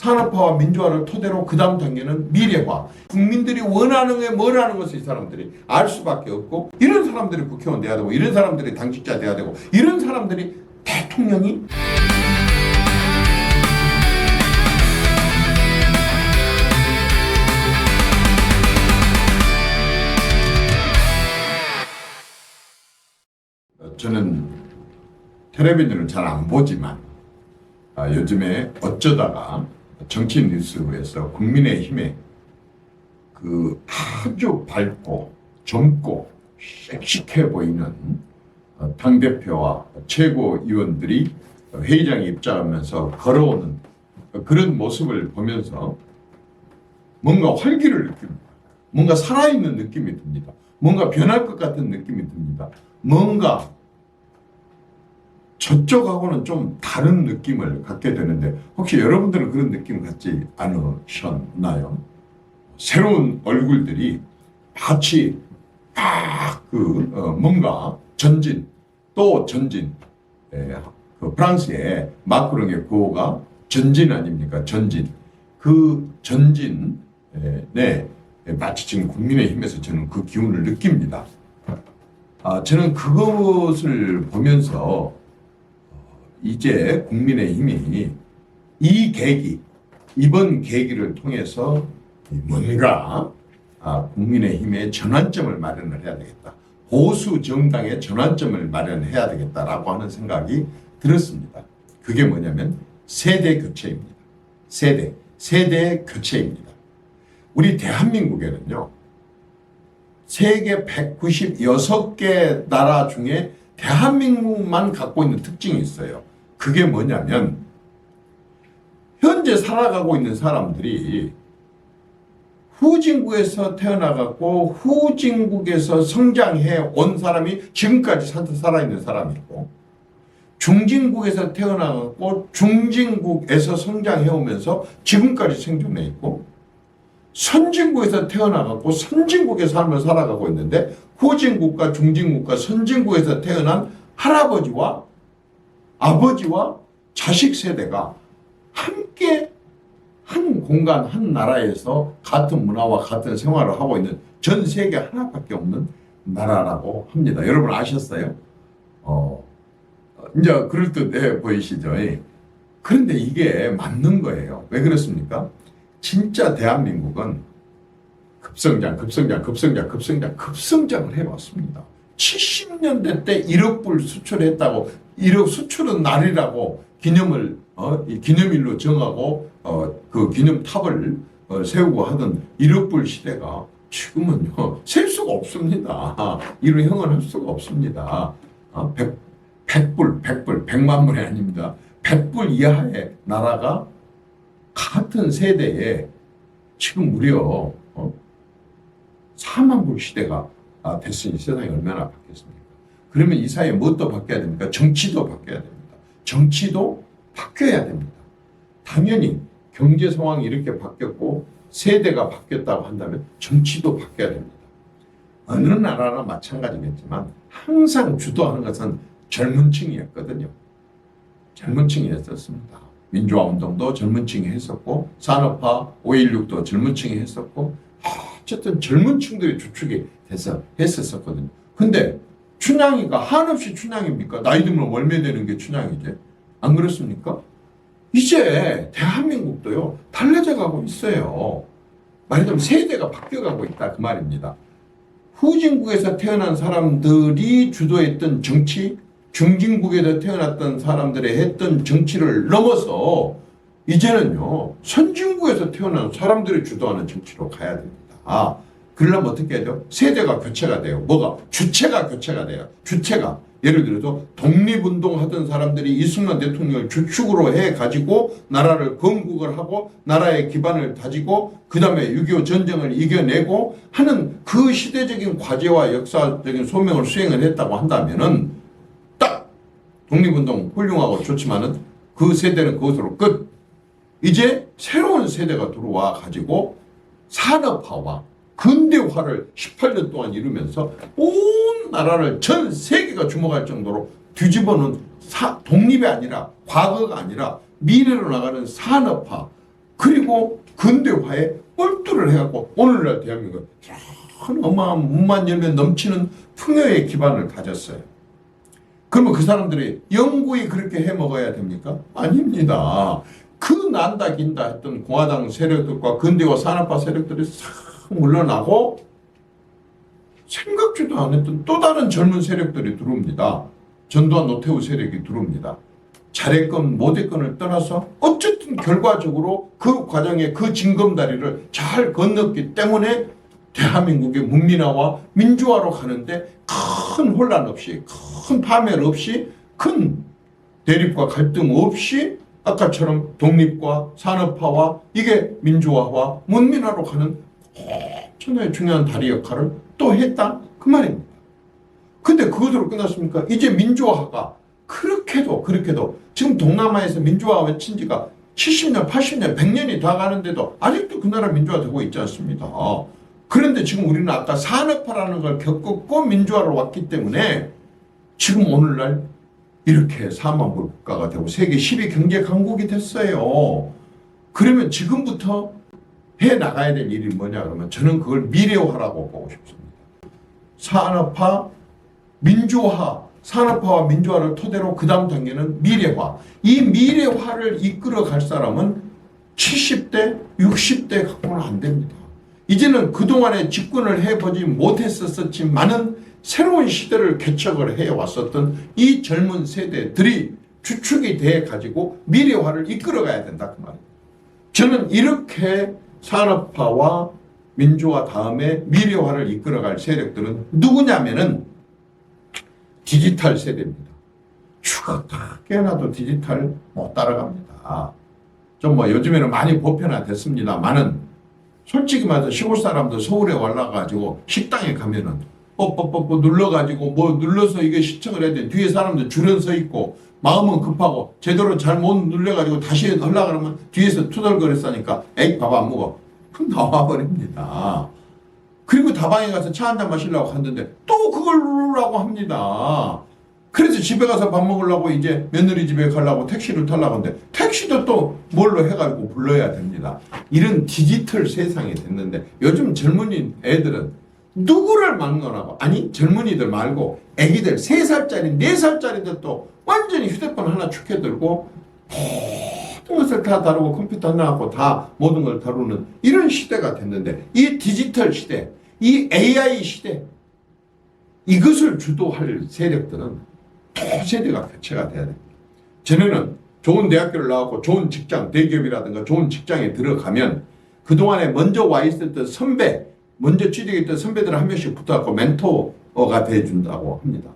산업화와 민주화를 토대로 그 다음 단계는 미래화. 국민들이 원하는 게 뭐라는 것을 이 사람들이 알 수밖에 없고, 이런 사람들이 국회의원 돼야 되고, 이런 사람들이 당직자 돼야 되고, 이런 사람들이 대통령이 저는 텔레비전을 잘 안 보지만 요즘에 어쩌다가 정치 뉴스에서 국민의힘의 그 아주 밝고 젊고 씩씩해 보이는 당대표와 최고위원들이 회의장에 입장하면서 걸어오는 그런 모습을 보면서 뭔가 활기를 느낍니다. 뭔가 살아있는 느낌이 듭니다. 뭔가 변할 것 같은 느낌이 듭니다. 뭔가 저쪽하고는 좀 다른 느낌을 갖게 되는데, 혹시 여러분들은 그런 느낌 갖지 않으셨나요? 새로운 얼굴들이 마치 뭔가 전진 또 전진, 그 프랑스의 마크롱의 구호가 전진 아닙니까? 전진. 그 전진, 마치 지금 국민의힘에서 저는 그 기운을 느낍니다. 저는 그것을 보면서 이제 국민의힘이 이번 계기를 통해서 뭔가 국민의힘의 전환점을 마련을 해야 되겠다. 보수 정당의 전환점을 마련해야 되겠다라고 하는 생각이 들었습니다. 그게 뭐냐면 세대 교체입니다. 세대 교체입니다. 우리 대한민국에는요, 세계 196개 나라 중에 대한민국만 갖고 있는 특징이 있어요. 그게 뭐냐면, 현재 살아가고 있는 사람들이 후진국에서 태어나갖고 후진국에서 성장해 온 사람이 지금까지 살아있는 사람이 있고, 중진국에서 태어나갖고 중진국에서 성장해 오면서 지금까지 생존해 있고, 선진국에서 태어나갖고 선진국의 삶을 살아가고 있는데, 후진국과 중진국과 선진국에서 태어난 할아버지와 아버지와 자식 세대가 함께 한 공간, 한 나라에서 같은 문화와 같은 생활을 하고 있는 전 세계 하나밖에 없는 나라라고 합니다. 여러분 아셨어요? 이제 그럴듯해 보이시죠? 그런데 이게 맞는 거예요. 왜 그렇습니까? 진짜 대한민국은 급성장을 해왔습니다. 70년대 때 1억 불 수출했다고, 1억 수출은 날이라고 기념일로 정하고 그 기념탑을 세우고 하던 1억 불 시대가 지금은요, 셀 수가 없습니다. 이런 형언할 수가 없습니다. 100불, 100만 불이 아닙니다. 100불 이하의 나라가 같은 세대에 지금 무려 4만 불 시대가 됐으니 세상이 얼마나 바뀌었습니까? 그러면 이 사이에 무엇도 바뀌어야 됩니까? 정치도 바뀌어야 됩니다. 정치도 바뀌어야 됩니다. 당연히 경제 상황이 이렇게 바뀌었고 세대가 바뀌었다고 한다면 정치도 바뀌어야 됩니다. 어느 나라나 마찬가지겠지만 항상 주도하는 것은 젊은 층이었거든요. 젊은 층이 했었습니다. 민주화 운동도 젊은 층이 했었고, 산업화 5.16도 젊은 층이 했었고, 어쨌든 젊은 층들이 주축이 돼서 했었거든요. 근데 춘향이가 한없이 춘향입니까? 나이 들면 월매되는 게 춘향이지. 안 그렇습니까? 이제 대한민국도요, 달라져 가고 있어요. 말하자면 세대가 바뀌어가고 있다, 그 말입니다. 후진국에서 태어난 사람들이 주도했던 정치, 중진국에서 태어났던 사람들이 했던 정치를 넘어서 이제는요, 선진국에서 태어난 사람들이 주도하는 정치로 가야 됩니다. 그러려면 어떻게 해야 돼요? 세대가 교체가 돼요. 뭐가? 주체가 교체가 돼요. 주체가. 예를 들어서 독립운동 하던 사람들이 이승만 대통령을 주축으로 해가지고 나라를 건국을 하고 나라의 기반을 다지고 그 다음에 6.25 전쟁을 이겨내고 하는 그 시대적인 과제와 역사적인 소명을 수행을 했다고 한다면은 딱 독립운동 훌륭하고 좋지만은 그 세대는 그것으로 끝. 이제 새로운 세대가 들어와 가지고 산업화와 근대화를 18년 동안 이루면서 온 나라를 전 세계가 주목할 정도로 뒤집어놓은 독립이 아니라 과거가 아니라 미래로 나가는 산업화, 그리고 근대화에 몰두를 해갖고 오늘날 대한민국은 어마어마한 문만 열면 넘치는 풍요의 기반을 가졌어요. 그러면 그 사람들이 영구히 그렇게 해 먹어야 됩니까? 아닙니다. 그 난다 긴다 했던 공화당 세력들과 근대화 산업화 세력들이 싹 물러나고 생각지도 않았던 또 다른 젊은 세력들이 들어옵니다. 전두환 노태우 세력이 들어옵니다. 잘했건 못했건을 떠나서 어쨌든 결과적으로 그 과정에 그 징검다리를 잘 건넜기 때문에 대한민국의 문민화와 민주화로 가는데 큰 혼란 없이, 큰 파멸 없이, 큰 대립과 갈등 없이 아까처럼 독립과 산업화와 이게 민주화와 문민화로 가는 엄청나게 중요한 다리 역할을 또 했다 그 말입니다. 근데 그것으로 끝났습니까? 이제 민주화가 그렇게도 지금 동남아에서 민주화 외친 지가 70년, 80년, 100년이 다 가는데도 아직도 그 나라 민주화되고 있지 않습니다. 그런데 지금 우리는 아까 산업화라는 걸 겪었고 민주화로 왔기 때문에 지금 오늘날 이렇게 4만 불 국가가 되고 세계 10위 경제 강국이 됐어요. 그러면 지금부터 해 나가야 될 일이 뭐냐 그러면 저는 그걸 미래화라고 보고 싶습니다. 산업화, 민주화, 산업화와 민주화를 토대로 그 다음 단계는 미래화. 이 미래화를 이끌어 갈 사람은 70대, 60대 갖고는 안 됩니다. 이제는 그동안에 집권을 해보지 못했었지만은 새로운 시대를 개척을 해왔었던 이 젊은 세대들이 주축이 돼가지고 미래화를 이끌어가야 된다 그 말이에요. 저는 이렇게 산업화와 민주화 다음에 미래화를 이끌어갈 세력들은 누구냐면은 디지털 세대입니다. 죽었다 깨어나도 디지털 못 따라갑니다. 좀 뭐 요즘에는 많이 보편화됐습니다만은 솔직히 말해서 시골 사람들 서울에 올라가가지고 식당에 가면은 뽀뽀뽀뽀 눌러가지고 뭐 눌러서 이게 시청을 해야 돼. 뒤에 사람들 줄은 서 있고 마음은 급하고 제대로 잘 못 눌려가지고 다시 하려고 그러면 뒤에서 투덜거렸으니까 에이 밥 안 먹어. 그럼 나와버립니다. 그리고 다방에 가서 차 한잔 마시려고 하는데 또 그걸 누르라고 합니다. 그래서 집에 가서 밥 먹으려고 이제 며느리 집에 가려고 택시를 타려고 하는데 택시도 또 뭘로 해가지고 불러야 됩니다. 이런 디지털 세상이 됐는데 요즘 젊은이 애들은 누구를 막론하고 아니 젊은이들 말고 애기들 3살짜리 4살짜리들도 완전히 휴대폰 하나 축해 들고 모든 것을 다 다루고 컴퓨터 하나 갖고 다 모든 걸 다루는 이런 시대가 됐는데 이 디지털 시대, 이 AI 시대 이것을 주도할 세력들은 또 세대가 교체가 돼야 됩니다. 전에는 좋은 대학교를 나왔고 좋은 직장, 대기업이라든가 좋은 직장에 들어가면 그동안에 먼저 와 있었던 선배, 먼저 취직했던 선배들 한 명씩 붙어갖고 멘토가 돼준다고 합니다.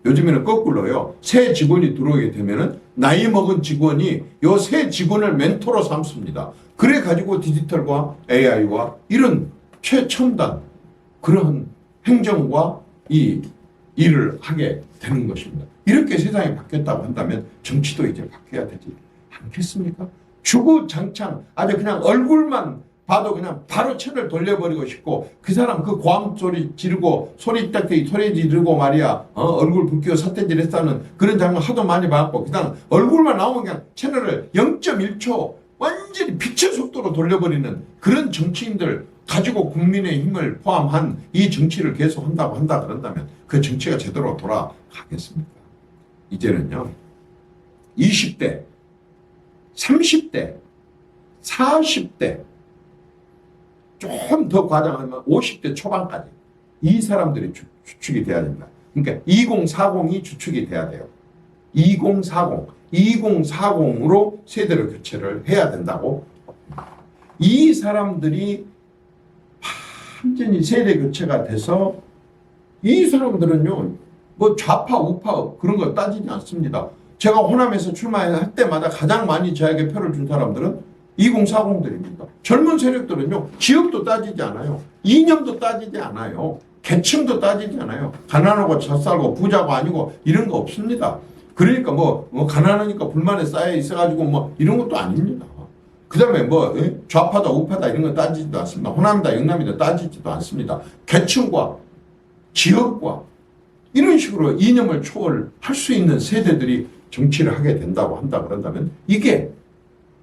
요즘에는 거꾸로요. 새 직원이 들어오게 되면은 나이 먹은 직원이 요 새 직원을 멘토로 삼습니다. 그래 가지고 디지털과 AI와 이런 최첨단 그런 행정과 이 일을 하게 되는 것입니다. 이렇게 세상이 바뀌었다고 한다면 정치도 이제 바뀌어야 되지 않겠습니까? 주구장창 아주 그냥 얼굴만 봐도 그냥 바로 채널 돌려버리고 싶고 그 사람 그 고함 소리 지르고 소리 딱대기 소리 지르고 말이야 얼굴 붉히고 삿대질 했다는 그런 장면 하도 많이 봤고 그다음 얼굴만 나오면 그냥 채널을 0.1초 완전히 빛의 속도로 돌려버리는 그런 정치인들 가지고 국민의 힘을 포함한 이 정치를 계속 한다 그런다면 그 정치가 제대로 돌아가겠습니까? 이제는요 20대 30대 40대 좀 더 과장하면 50대 초반까지 이 사람들이 주축이 돼야 됩니다. 그러니까 2040이 주축이 돼야 돼요. 2040으로 세대를 교체를 해야 된다고. 이 사람들이 완전히 세대 교체가 돼서 이 사람들은요 뭐 좌파 우파 그런 거 따지지 않습니다. 제가 호남에서 출마할 때마다 가장 많이 저에게 표를 준 사람들은 2040들입니다. 젊은 세력들은요 지역도 따지지 않아요. 이념도 따지지 않아요. 계층도 따지지 않아요. 가난하고 잘 살고 부자가 아니고 이런 거 없습니다. 그러니까 뭐 가난하니까 불만에 쌓여 있어가지고 뭐 이런 것도 아닙니다. 그 다음에 뭐 좌파다 우파다 이런 거 따지지도 않습니다. 호남이다 영남이다 따지지도 않습니다. 계층과 지역과 이런 식으로 이념을 초월할 수 있는 세대들이 정치를 하게 된다고 한다 그런다면 이게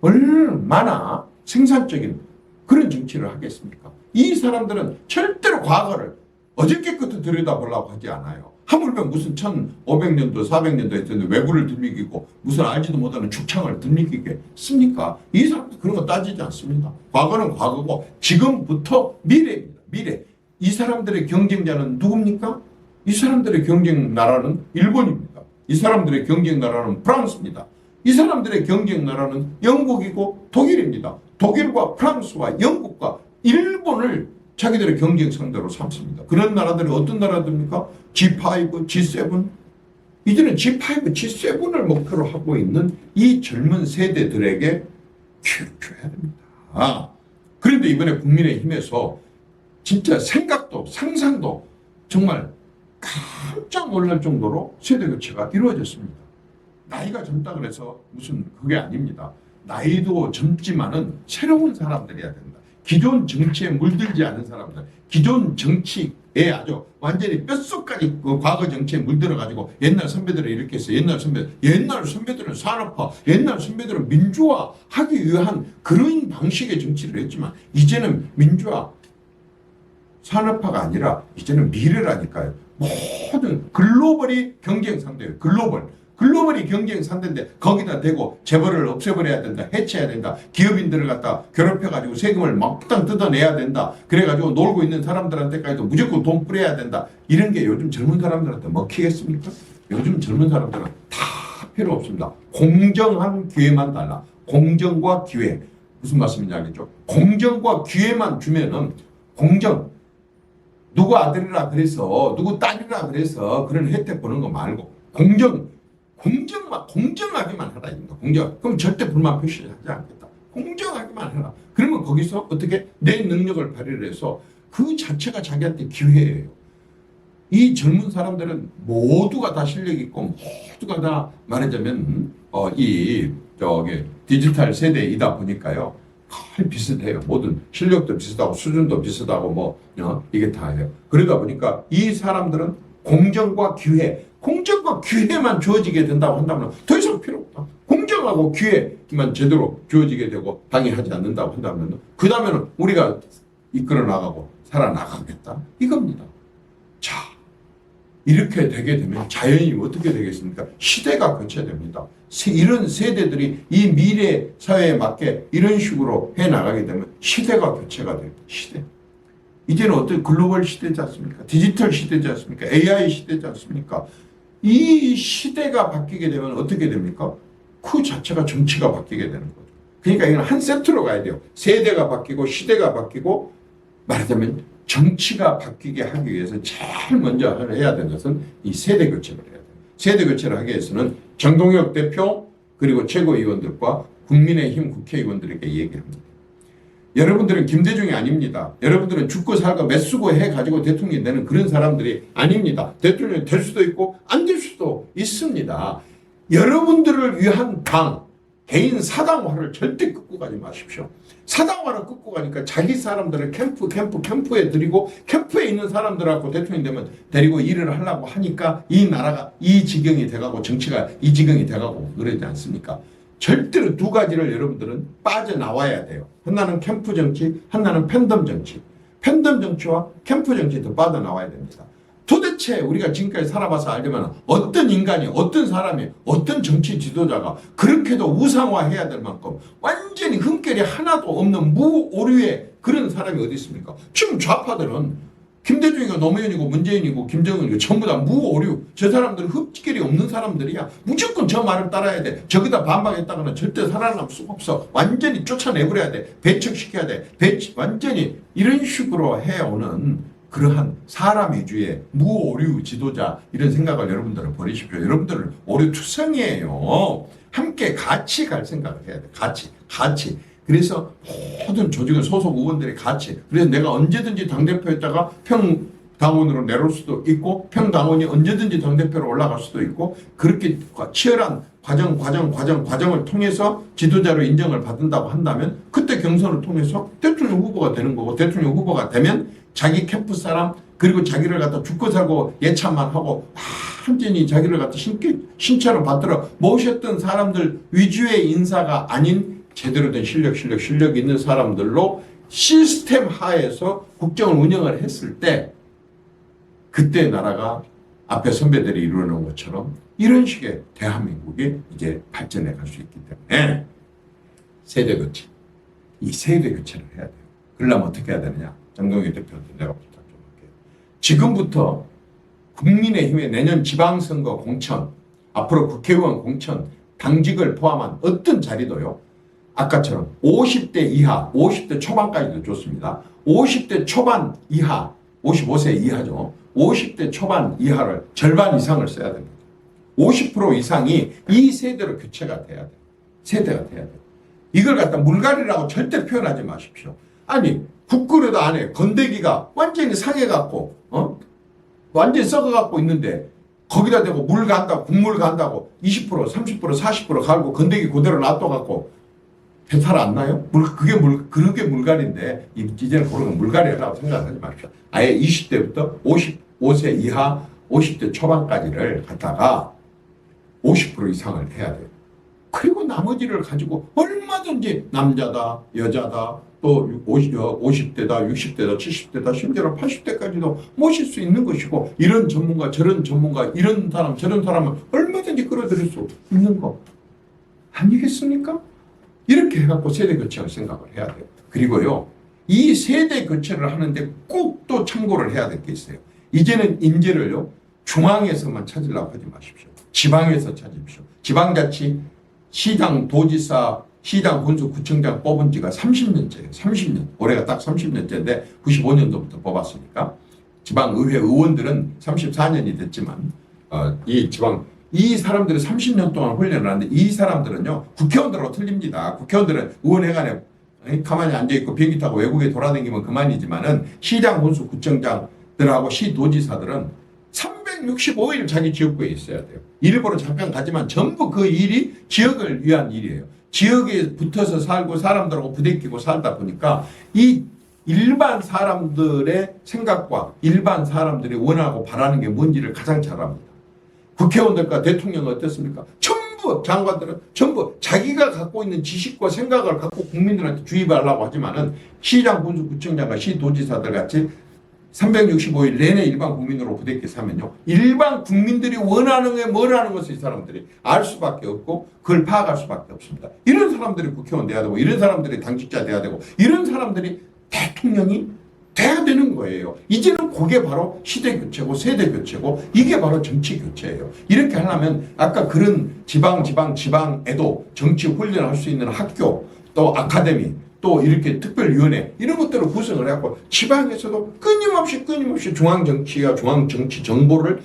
얼마나 생산적인 그런 정치를 하겠습니까? 이 사람들은 절대로 과거를 어저께부터 들여다보려고 하지 않아요. 하물며 무슨 1500년도 400년도 했는데 외구를 들먹이고 무슨 알지도 못하는 죽창을 들먹이겠습니까? 이 사람들 그런 거 따지지 않습니다. 과거는 과거고 지금부터 미래입니다. 미래. 이 사람들의 경쟁자는 누굽니까? 이 사람들의 경쟁 나라는 일본입니다. 이 사람들의 경쟁 나라는 프랑스입니다. 이 사람들의 경쟁 나라는 영국이고 독일입니다. 독일과 프랑스와 영국과 일본을 자기들의 경쟁 상대로 삼습니다. 그런 나라들이 어떤 나라들입니까? G5, G7. 이제는 G5, G7을 목표로 하고 있는 이 젊은 세대들에게 교육해야 됩니다. 그런데 이번에 국민의힘에서 진짜 생각도 상상도 정말 깜짝 놀랄 정도로 세대 교체가 이루어졌습니다. 나이가 젊다 그래서 무슨 그게 아닙니다. 나이도 젊지만은 새로운 사람들이어야 된다. 기존 정치에 물들지 않은 사람들, 기존 정치에 아주 완전히 뼛속까지 그 과거 정치에 물들어가지고 옛날 선배들은 이렇게 했어. 옛날 선배들은 산업화, 옛날 선배들은 민주화 하기 위한 그런 방식의 정치를 했지만 이제는 민주화, 산업화가 아니라 이제는 미래라니까요. 모든 글로벌이 경쟁 상대예요. 글로벌이 경쟁 상대인데 거기다 대고 재벌을 없애버려야 된다. 해체해야 된다. 기업인들을 갖다 괴롭혀가지고 세금을 막상 뜯어내야 된다. 그래가지고 놀고 있는 사람들한테까지도 무조건 돈 뿌려야 된다. 이런 게 요즘 젊은 사람들한테 먹히겠습니까? 요즘 젊은 사람들은 다 필요 없습니다. 공정한 기회만 달라. 공정과 기회. 무슨 말씀인지 알겠죠? 공정과 기회만 주면은 공정. 누구 아들이라 그래서 누구 딸이라 그래서 그런 혜택 보는 거 말고 공정하게만 하라. 공정. 그럼 절대 불만 표시하지 않겠다. 공정하게만 해라. 그러면 거기서 어떻게 내 능력을 발휘를 해서 그 자체가 자기한테 기회예요. 이 젊은 사람들은 모두가 다 실력 있고 모두가 다 말하자면 디지털 세대이다 보니까요. 거의 비슷해요. 모든 실력도 비슷하고 수준도 비슷하고 이게 다예요. 그러다 보니까 이 사람들은 공정과 기회만 주어지게 된다고 한다면 더 이상 필요 없다. 공정하고 기회만 제대로 주어지게 되고 방해하지 않는다고 한다면 그 다음에는 우리가 이끌어 나가고 살아나가겠다. 이겁니다. 자, 이렇게 되게 되면 자연히 어떻게 되겠습니까? 시대가 교체됩니다. 이런 세대들이 이 미래 사회에 맞게 이런 식으로 해나가게 되면 시대가 교체가 돼요. 시대. 이제는 어떤 글로벌 시대지 않습니까? 디지털 시대지 않습니까? AI 시대지 않습니까? 이 시대가 바뀌게 되면 어떻게 됩니까? 그 자체가 정치가 바뀌게 되는 거죠. 그러니까 이건 한 세트로 가야 돼요. 세대가 바뀌고 시대가 바뀌고 말하자면 정치가 바뀌게 하기 위해서 제일 먼저 해야 되는 것은 이 세대 교체를 해야 돼요. 세대 교체를 하기 위해서는 정동혁 대표 그리고 최고위원들과 국민의힘 국회의원들에게 얘기합니다. 여러분들은 김대중이 아닙니다. 여러분들은 죽고 살고 매수고 해가지고 대통령이 되는 그런 사람들이 아닙니다. 대통령이 될 수도 있고 안 될 수도 있습니다. 여러분들을 위한 당, 개인 사당화를 절대 끌고 가지 마십시오. 사당화를 끌고 가니까 자기 사람들을 캠프에 들이고 캠프에 있는 사람들하고 대통령이 되면 데리고 일을 하려고 하니까 이 나라가 이 지경이 돼가고 정치가 이 지경이 돼가고 그러지 않습니까? 절대로 두 가지를 여러분들은 빠져나와야 돼요. 하나는 캠프 정치, 하나는 팬덤 정치. 팬덤 정치와 캠프 정치도 빠져나와야 됩니다. 도대체 우리가 지금까지 살아봐서 알려면 어떤 인간이, 어떤 사람이, 어떤 정치 지도자가 그렇게도 우상화해야 될 만큼 완전히 흠결이 하나도 없는 무오류의 그런 사람이 어디 있습니까? 지금 좌파들은 김대중이고 노무현이고 문재인이고 김정은이고 전부 다 무오류. 저 사람들은 흡결이 없는 사람들이야. 무조건 저 말을 따라야 돼. 저기다 반박했다가는 절대 살아남을 수가 없어. 완전히 쫓아내버려야 돼. 배척시켜야 돼. 완전히 이런 식으로 해오는 그러한 사람 위주의 무오류 지도자 이런 생각을 여러분들은 버리십시오. 여러분들은 오류 투성이에요. 함께 같이 갈 생각을 해야 돼. 같이. 그래서 모든 조직은 소속 의원들이 같이. 그래서 내가 언제든지 당대표였다가 평당원으로 내려올 수도 있고 평당원이 언제든지 당대표로 올라갈 수도 있고 그렇게 치열한 과정을 통해서 지도자로 인정을 받는다고 한다면 그때 경선을 통해서 대통령 후보가 되는 거고 대통령 후보가 되면 자기 캠프 사람 그리고 자기를 갖다 죽고 살고 예찬만 하고 완전히 자기를 갖다 신처럼 받들어 모셨던 사람들 위주의 인사가 아닌 제대로 된 실력 있는 사람들로 시스템 하에서 국정을 운영을 했을 때 그때 나라가 앞에 선배들이 이루어놓은 것처럼 이런 식의 대한민국이 이제 발전해 갈 수 있기 때문에 세대 교체, 이 세대 교체를 해야 돼요. 그러려면 어떻게 해야 되느냐? 정동영 대표한테 내가 부탁 좀 할게요. 지금부터 국민의힘의 내년 지방선거 공천, 앞으로 국회의원 공천, 당직을 포함한 어떤 자리도요. 아까처럼 50대 이하, 50대 초반까지도 좋습니다. 50대 초반 이하, 55세 이하죠. 50대 초반 이하를 절반 이상을 써야 됩니다. 50% 이상이 이 세대로 교체가 돼야 돼요. 세대가 돼야 돼요. 이걸 갖다 물갈이라고 절대 표현하지 마십시오. 아니 국그릇 안에 건더기가 완전히 상해갖고 완전히 썩어갖고 있는데 거기다 대고 물 간다고 국물 간다고 20% 30% 40% 갈고 건더기 그대로 놔둬갖고 배탈 안 나요? 그게 물갈인데 이제는 그런 물갈이라고 생각하지 마십시오. 아예 20대부터 55세 이하 50대 초반까지를 갖다가 50% 이상을 해야 돼요. 그리고 나머지를 가지고 얼마든지 남자다 여자다 또 50대다 60대다 70대다 심지어 80대까지도 모실 수 있는 것이고 이런 전문가 저런 전문가 이런 사람 저런 사람은 얼마든지 끌어들일 수 있는 거 아니겠습니까? 이렇게 해갖고 세대 교체할 생각을 해야 돼요. 그리고요 이 세대 교체를 하는데 꼭 또 참고를 해야 될 게 있어요. 이제는 인재를요 중앙에서만 찾으려고 하지 마십시오. 지방에서 찾으십시오. 지방자치 시장 도지사 시장 군수 구청장 뽑은 지가 30년째예요. 30년. 올해가 딱 30년째인데 95년도부터 뽑았으니까 지방의회 의원들은 34년이 됐지만 이 사람들이 30년 동안 훈련을 하는데 이 사람들은요 국회의원들하고 틀립니다. 국회의원들은 의원회관에 가만히 앉아있고 비행기 타고 외국에 돌아다니면 그만이지만은 시장 군수 구청장들하고 시도지사들은 365일 자기 지역구에 있어야 돼요. 일부러 잠깐 가지만 전부 그 일이 지역을 위한 일이에요. 지역에 붙어서 살고 사람들하고 부대끼고 살다 보니까 이 일반 사람들의 생각과 일반 사람들이 원하고 바라는 게 뭔지를 가장 잘 압니다. 국회의원들과 대통령은 어떻습니까? 전부 장관들은 전부 자기가 갖고 있는 지식과 생각을 갖고 국민들한테 주입하려고 하지만은 시장, 군수, 구청장과 시도지사들 같이 365일 내내 일반 국민으로 부대끼 사면요. 일반 국민들이 원하는 게 뭐라는 것을 이 사람들이 알 수밖에 없고 그걸 파악할 수밖에 없습니다. 이런 사람들이 국회의원 돼야 되고 이런 사람들이 당직자 돼야 되고 이런 사람들이 대통령이 돼야 되는 거예요. 이제는 그게 바로 시대 교체고 세대 교체고 이게 바로 정치 교체예요. 이렇게 하려면 아까 그런 지방에도 정치 훈련할 수 있는 학교 또 아카데미 또 이렇게 특별위원회 이런 것들을 구성을 해갖고 지방에서도 끊임없이 중앙정치와 중앙정치 정보를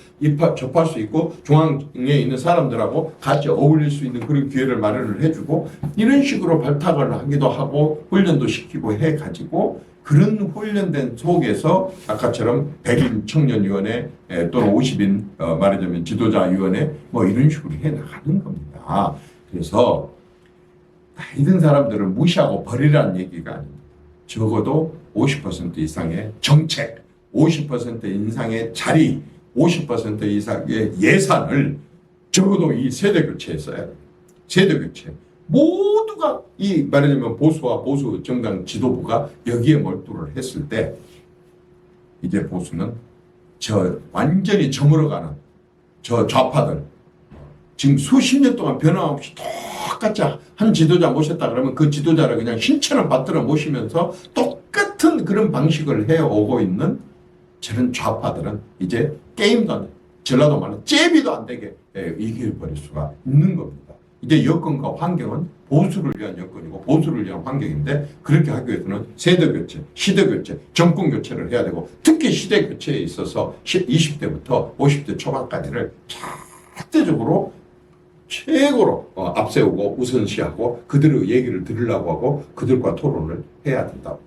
접할 수 있고 중앙에 있는 사람들하고 같이 어울릴 수 있는 그런 기회를 마련을 해주고 이런 식으로 발탁을 하기도 하고 훈련도 시키고 해가지고 그런 훈련된 속에서 아까처럼 100인 청년위원회 또는 50인 말하자면 지도자위원회 뭐 이런 식으로 해나가는 겁니다. 그래서 나이 든 사람들을 무시하고 버리라는 얘기가 아닙니다. 적어도 50% 이상의 정책, 50% 이상의 자리, 50% 이상의 예산을 적어도 이 세대 교체에 써야 됩니다. 세대 교체. 모두가 이 말하자면 보수와 보수 정당 지도부가 여기에 몰두를 했을 때 이제 보수는 완전히 저물어가는 저 좌파들 지금 수십 년 동안 변함없이 똑같이 한 지도자 모셨다 그러면 그 지도자를 그냥 신처럼 받들어 모시면서 똑같은 그런 방식을 해오고 있는 저런 좌파들은 이제 게임도 안 돼. 전라도 말로 잽이도 안 되게 이겨버릴 수가 있는 겁니다. 이제 여건과 환경은 보수를 위한 여건이고 보수를 위한 환경인데 그렇게 하기 위해서는 세대 교체, 시대 교체, 정권 교체를 해야 되고 특히 시대 교체에 있어서 20대부터 50대 초반까지를 절대적으로 최고로 앞세우고 우선시하고 그들의 얘기를 들으려고 하고 그들과 토론을 해야 된다고